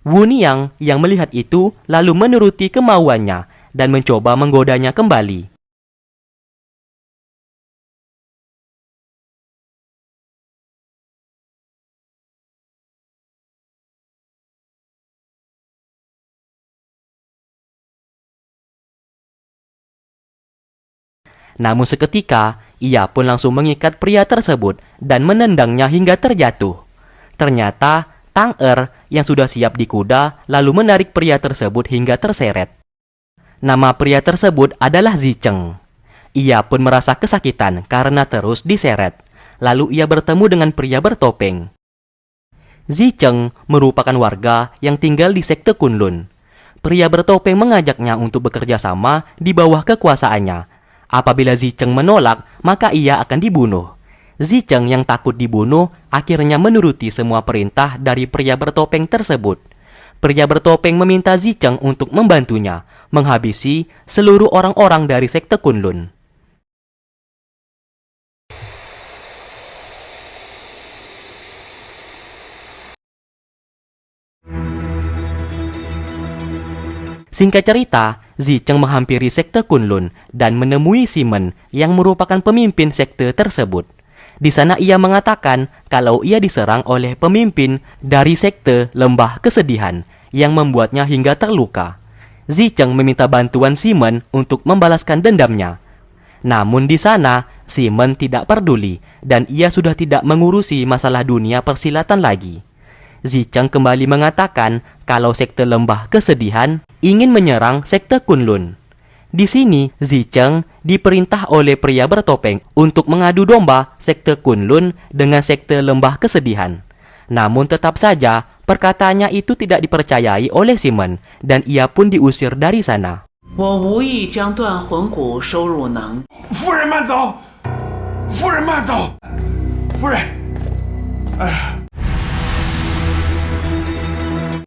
Wu Niang yang melihat itu lalu menuruti kemauannya dan mencoba menggodanya kembali. Namun seketika, ia pun langsung mengikat pria tersebut dan menendangnya hingga terjatuh. Ternyata, Tang Er yang sudah siap di kuda lalu menarik pria tersebut hingga terseret. Nama pria tersebut adalah Zicheng. Ia pun merasa kesakitan karena terus diseret. Lalu ia bertemu dengan pria bertopeng. Zicheng merupakan warga yang tinggal di sekte Kunlun. Pria bertopeng mengajaknya untuk bekerja sama di bawah kekuasaannya. Apabila Zicheng menolak, maka ia akan dibunuh. Zicheng yang takut dibunuh akhirnya menuruti semua perintah dari pria bertopeng tersebut. Pria bertopeng meminta Zicheng untuk membantunya menghabisi seluruh orang-orang dari sekte Kunlun. Singkat cerita, Zicheng menghampiri sekte Kunlun dan menemui Simon yang merupakan pemimpin sekte tersebut. Di sana ia mengatakan kalau ia diserang oleh pemimpin dari sekte Lembah Kesedihan yang membuatnya hingga terluka. Zicheng meminta bantuan Simon untuk membalaskan dendamnya. Namun di sana, Simon tidak peduli dan ia sudah tidak mengurusi masalah dunia persilatan lagi. Zicheng kembali mengatakan kalau sekte Lembah Kesedihan ingin menyerang sekte Kunlun. Di sini, Zicheng diperintah oleh pria bertopeng untuk mengadu domba sekte Kunlun dengan sekte Lembah Kesedihan. Namun tetap saja, perkataannya itu tidak dipercayai oleh Simon dan ia pun diusir dari sana. 我无意将断魂骨收入囊。夫人慢走，夫人慢走，夫人，哎呀。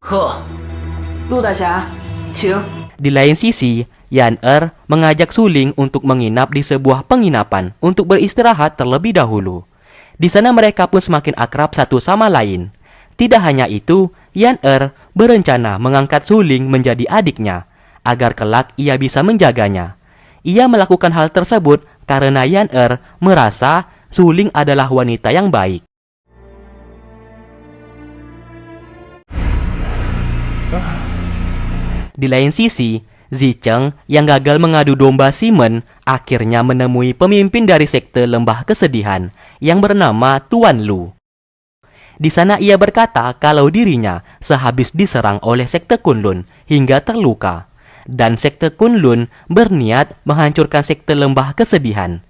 呵，陆大侠，请。 Di lain sisi, Yan Er mengajak Suling untuk menginap di sebuah penginapan untuk beristirahat terlebih dahulu. Di sana mereka pun semakin akrab satu sama lain. Tidak hanya itu, Yan Er berencana mengangkat Suling menjadi adiknya, agar kelak ia bisa menjaganya. Ia melakukan hal tersebut karena Yan Er merasa Suling adalah wanita yang baik. Di lain sisi, Zicheng yang gagal mengadu domba Simon akhirnya menemui pemimpin dari sekte Lembah Kesedihan yang bernama Tuan Lu. Di sana ia berkata kalau dirinya sehabis diserang oleh sekte Kunlun hingga terluka, dan sekte Kunlun berniat menghancurkan sekte Lembah Kesedihan.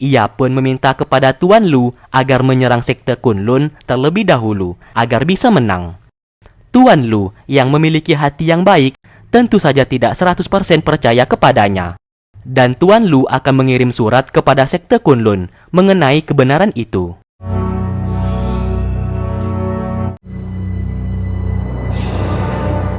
Ia pun meminta kepada Tuan Lu agar menyerang sekte Kunlun terlebih dahulu agar bisa menang. Tuan Lu yang memiliki hati yang baik tentu saja tidak 100% percaya kepadanya. Dan Tuan Lu akan mengirim surat kepada sekte Kunlun mengenai kebenaran itu.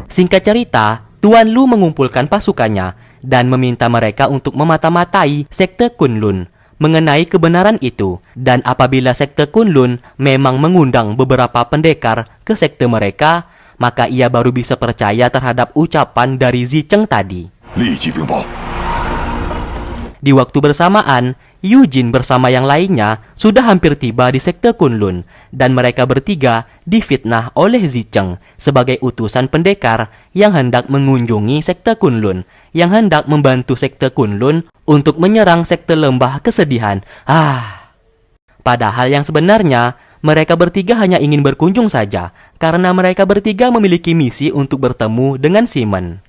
Singkat cerita, Tuan Lu mengumpulkan pasukannya dan meminta mereka untuk memata-matai sekte Kunlun mengenai kebenaran itu. Dan apabila sekte Kunlun memang mengundang beberapa pendekar ke sekte mereka, maka ia baru bisa percaya terhadap ucapan dari Zicheng tadi. Di waktu bersamaan, Yujin bersama yang lainnya sudah hampir tiba di sekte Kunlun, dan mereka bertiga difitnah oleh Zicheng sebagai utusan pendekar yang hendak mengunjungi sekte Kunlun, yang hendak membantu sekte Kunlun untuk menyerang sekte Lembah Kesedihan. Padahal yang sebenarnya, mereka bertiga hanya ingin berkunjung saja, karena mereka bertiga memiliki misi untuk bertemu dengan Simon.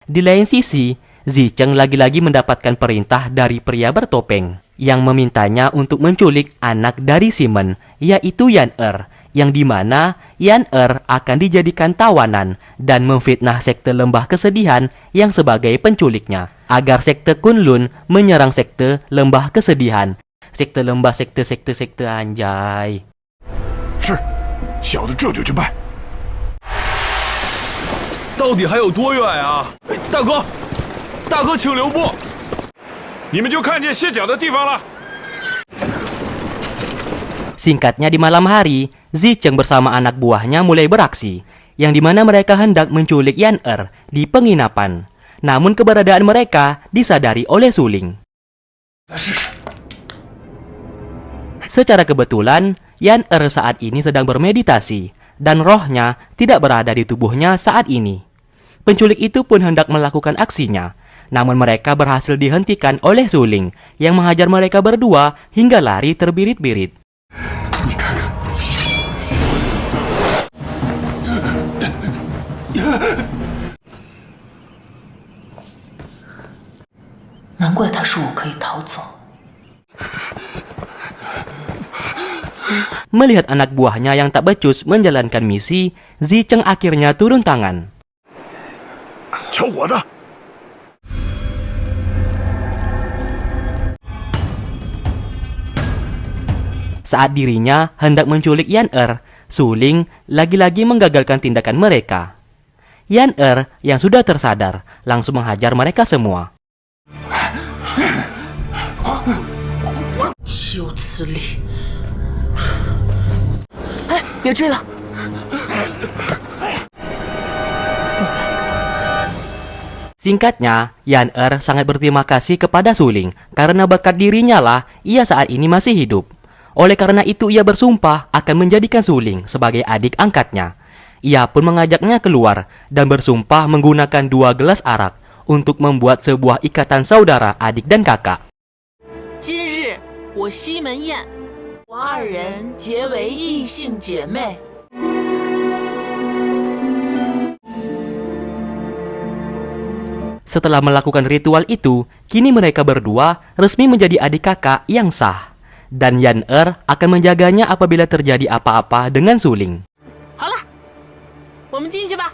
Di lain sisi, Zicheng lagi-lagi mendapatkan perintah dari pria bertopeng, yang memintanya untuk menculik anak dari Simon, yaitu Yan Er, yang dimana Yan Er akan dijadikan tawanan dan memfitnah sekte Lembah Kesedihan yang sebagai penculiknya, agar sekte Kunlun menyerang sekte Lembah Kesedihan. Sekte lembah, sekte anjay. 是，小的这就去办。到底还有多远啊？大哥，大哥，请留步！你们就看见歇脚的地方了。 Singkatnya di malam hari, Zicheng bersama anak buahnya mulai beraksi. yang dimana mereka hendak menculik Yan Er di penginapan. Namun keberadaan mereka disadari oleh Suling. 再试试。 Secara kebetulan, Yan Er saat ini sedang bermeditasi, dan rohnya tidak berada di tubuhnya saat ini. Penculik itu pun hendak melakukan aksinya, namun mereka berhasil dihentikan oleh Suling, yang menghajar mereka berdua hingga lari terbirit-birit. 你看看， 难怪他说我可以逃走。 Melihat anak buahnya yang tak becus menjalankan misi, Zicheng akhirnya turun tangan. 瞧我的！ Saat dirinya hendak menculik Yan Er, Suling lagi-lagi menggagalkan tindakan mereka. Yan Er yang sudah tersadar langsung menghajar mereka semua. 岂有此理！哎，别追了！ Singkatnya, Yan Er sangat berterima kasih kepada Suling karena berkat dirinya lah ia saat ini masih hidup. Oleh karena itu ia bersumpah akan menjadikan Suling sebagai adik angkatnya. Ia pun mengajaknya keluar dan bersumpah menggunakan 2 gelas arak untuk membuat sebuah ikatan saudara adik dan kakak. 今日我西门宴，我二人结为异姓姐妹。 Setelah melakukan ritual itu, kini mereka berdua resmi menjadi adik kakak yang sah. Dan Yan Er akan menjaganya apabila terjadi apa-apa dengan Suling. 好了，我们进去吧。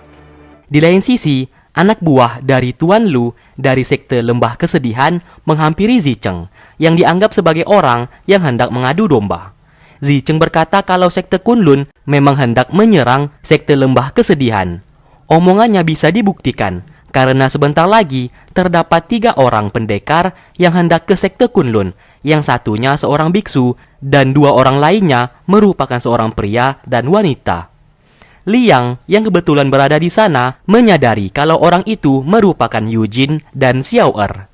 Di lain sisi, anak buah dari Tuan Lu dari sekte Lembah Kesedihan menghampiri Zicheng yang dianggap sebagai orang yang hendak mengadu domba. Zicheng berkata kalau sekte Kunlun memang hendak menyerang sekte Lembah Kesedihan. Omongannya bisa dibuktikan karena sebentar lagi terdapat 3 orang pendekar yang hendak ke sekte Kunlun, yang satunya seorang biksu dan 2 orang lainnya merupakan seorang pria dan wanita. Liang yang kebetulan berada di sana menyadari kalau orang itu merupakan Yujin dan Xiao Er.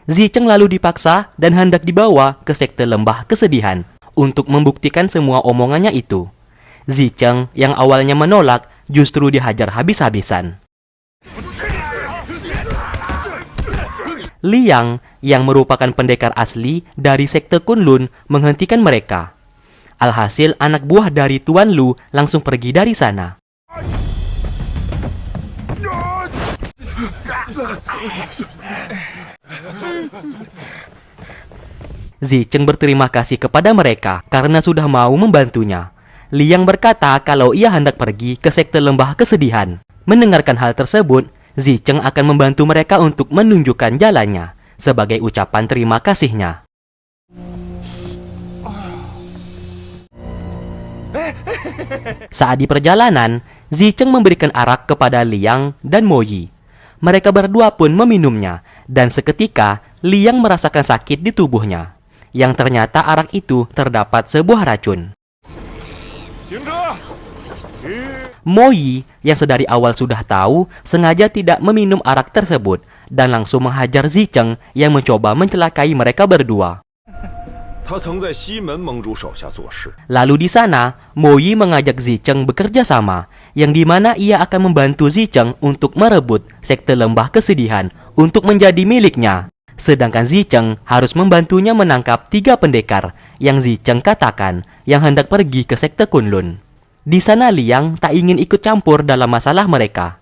Zicheng lalu dipaksa dan hendak dibawa ke sekte Lembah Kesedihan untuk membuktikan semua omongannya itu. Zicheng yang awalnya menolak justru dihajar habis-habisan. Liang yang merupakan pendekar asli dari sekte Kunlun menghentikan mereka. Alhasil anak buah dari Tuan Lu langsung pergi dari sana. Zicheng berterima kasih kepada mereka karena sudah mau membantunya. Liang berkata kalau ia hendak pergi ke sekte Lembah Kesedihan. Mendengarkan hal tersebut, Zicheng akan membantu mereka untuk menunjukkan jalannya sebagai ucapan terima kasihnya. Saat di perjalanan, Zicheng memberikan arak kepada Liang dan Moyi. Mereka berdua pun meminumnya, dan seketika Liang merasakan sakit di tubuhnya. Yang ternyata arak itu terdapat sebuah racun. Moyi yang sedari awal sudah tahu sengaja tidak meminum arak tersebut dan langsung menghajar Zicheng yang mencoba mencelakai mereka berdua. Lalu di sana, Moyi mengajak Zicheng bekerja sama, yang dimana ia akan membantu Zicheng untuk merebut sekte Lembah Kesedihan untuk menjadi miliknya. Sedangkan Zicheng harus membantunya menangkap 3 pendekar yang Zicheng katakan yang hendak pergi ke sekte Kunlun. Di sana Liang tak ingin ikut campur dalam masalah mereka.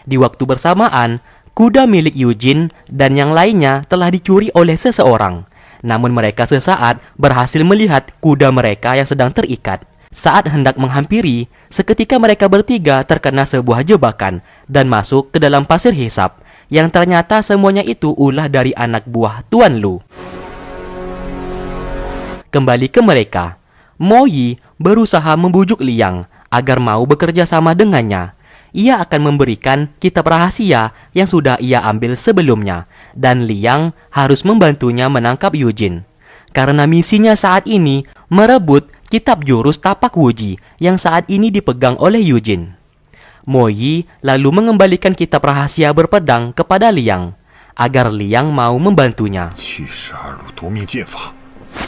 Di waktu bersamaan, kuda milik Yujin dan yang lainnya telah dicuri oleh seseorang. Namun mereka sesaat berhasil melihat kuda mereka yang sedang terikat. Saat hendak menghampiri, seketika mereka bertiga terkena sebuah jebakan dan masuk ke dalam pasir hisap, yang ternyata semuanya itu ulah dari anak buah Tuan Lu. Kembali ke mereka, Moyi berusaha membujuk Liang agar mau bekerja sama dengannya. Ia akan memberikan kitab rahasia yang sudah ia ambil sebelumnya, dan Liang harus membantunya menangkap Yujin. Karena misinya saat ini merebut kitab jurus tapak wuji yang saat ini dipegang oleh Yujin. Mo Yi lalu mengembalikan kitab rahasia berpedang kepada Liang, agar Liang mau membantunya. 72路夺命剑法，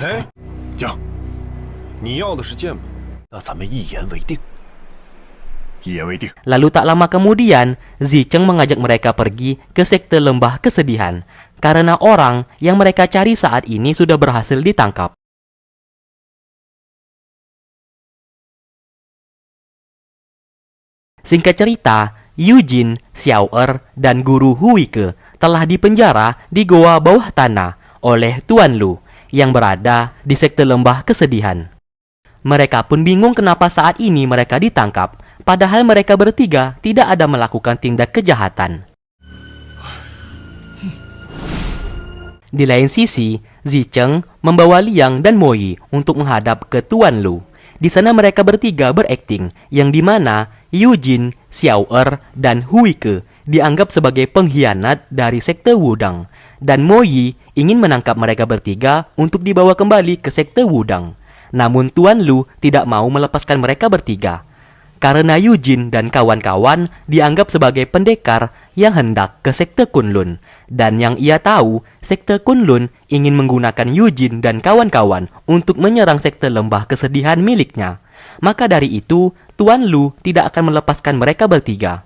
哎，讲，你要的是剑谱，那咱们一言为定。一言为定。 Lalu tak lama kemudian, Zicheng mengajak mereka pergi ke sekte lembah kesedihan, karena orang yang mereka cari saat ini sudah berhasil ditangkap. Singkat cerita, Yujin, Xiao'er, dan guru Huike telah dipenjara di goa bawah tanah oleh Tuan Lu yang berada di sekte lembah kesedihan. Mereka pun bingung kenapa saat ini mereka ditangkap, padahal mereka bertiga tidak ada melakukan tindak kejahatan. Di lain sisi, Zicheng membawa Liang dan Mo Yi untuk menghadap ke Tuan Lu. Di sana mereka bertiga berakting, yang dimana Yujin, Xiao'er, dan Huike dianggap sebagai pengkhianat dari sekte Wudang, dan Mo Yi ingin menangkap mereka bertiga untuk dibawa kembali ke sekte Wudang. Namun Tuan Lu tidak mau melepaskan mereka bertiga, karena Yujin dan kawan-kawan dianggap sebagai pendekar yang hendak ke sekte Kunlun, dan yang ia tahu, sekte Kunlun ingin menggunakan Yujin dan kawan-kawan untuk menyerang sekte lembah kesedihan miliknya. Maka dari itu, Tuan Lu tidak akan melepaskan mereka bertiga.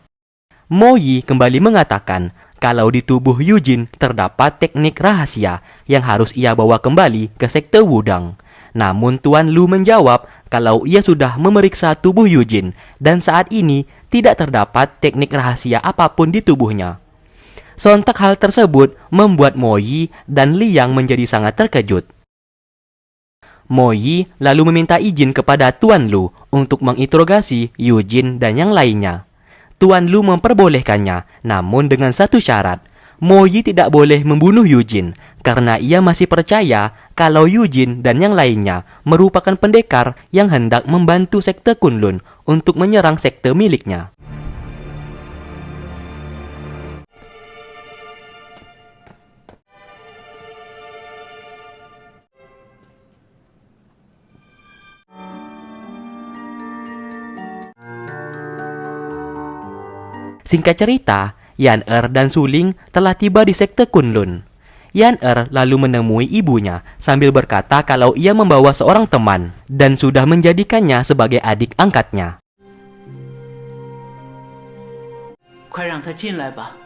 Mo Yi kembali mengatakan kalau di tubuh Yujin terdapat teknik rahasia yang harus ia bawa kembali ke sekte Wudang. Namun Tuan Lu menjawab kalau ia sudah memeriksa tubuh Yujin dan saat ini tidak terdapat teknik rahasia apapun di tubuhnya. Sontak hal tersebut membuat Mo Yi dan Liang menjadi sangat terkejut. Mo Yi lalu meminta izin kepada Tuan Lu untuk menginterogasi Yujin dan yang lainnya. Tuan Lu memperbolehkannya, namun dengan satu syarat. Mo Yi tidak boleh membunuh Yujin, karena ia masih percaya kalau Yujin dan yang lainnya merupakan pendekar yang hendak membantu sekte Kunlun untuk menyerang sekte miliknya. Singkat cerita, Yan-er dan Suling telah tiba di sekte Kunlun. Yan-er lalu menemui ibunya sambil berkata kalau ia membawa seorang teman dan sudah menjadikannya sebagai adik angkatnya. 快让他进来吧。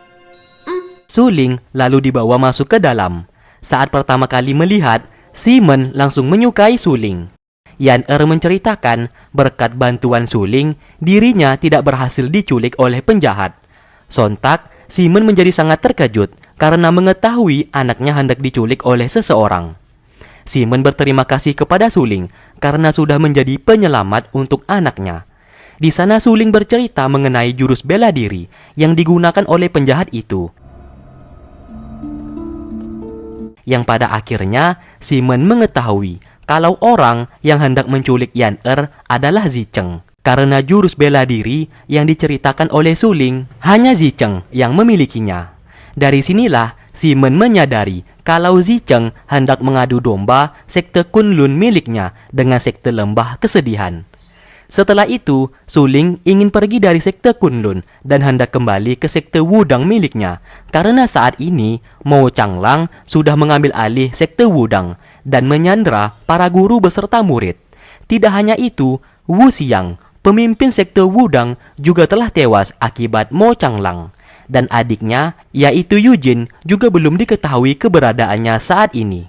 Suling lalu dibawa masuk ke dalam. Saat pertama kali melihat, Simon langsung menyukai Suling. Yan-er menceritakan berkat bantuan Suling, dirinya tidak berhasil diculik oleh penjahat. Sontak, Simon menjadi sangat terkejut karena mengetahui anaknya hendak diculik oleh seseorang. Simon berterima kasih kepada Suling karena sudah menjadi penyelamat untuk anaknya. Di sana Suling bercerita mengenai jurus bela diri yang digunakan oleh penjahat itu. Yang pada akhirnya Simon mengetahui kalau orang yang hendak menculik Yan-er adalah Zicheng. Karena jurus bela diri yang diceritakan oleh Suling, hanya Zicheng yang memilikinya. Dari sinilah Simon menyadari kalau Zicheng hendak mengadu domba sekte Kunlun miliknya dengan sekte lembah kesedihan. Setelah itu, Suling ingin pergi dari sekte Kunlun dan hendak kembali ke sekte Wudang miliknya, karena saat ini Mo Changlang sudah mengambil alih sekte Wudang dan menyandra para guru beserta murid. Tidak hanya itu, Wu Xiang, pemimpin sekte Wudang, juga telah tewas akibat Mo Changlang. Dan adiknya, yaitu Yujin, juga belum diketahui keberadaannya saat ini.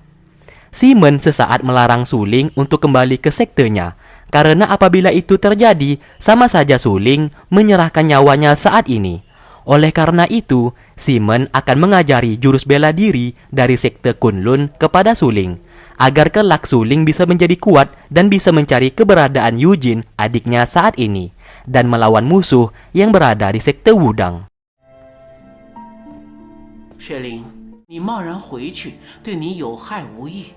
Simon sesaat melarang Suling untuk kembali ke sektenya, karena apabila itu terjadi, sama saja Suling menyerahkan nyawanya saat ini. Oleh karena itu, Simon akan mengajari jurus bela diri dari sekte Kunlun kepada Suling, agar kelak Suling bisa menjadi kuat dan bisa mencari keberadaan Yujin, adiknya saat ini, dan melawan musuh yang berada di sekte Wudang. 雪灵，你贸然回去，对你有害无益。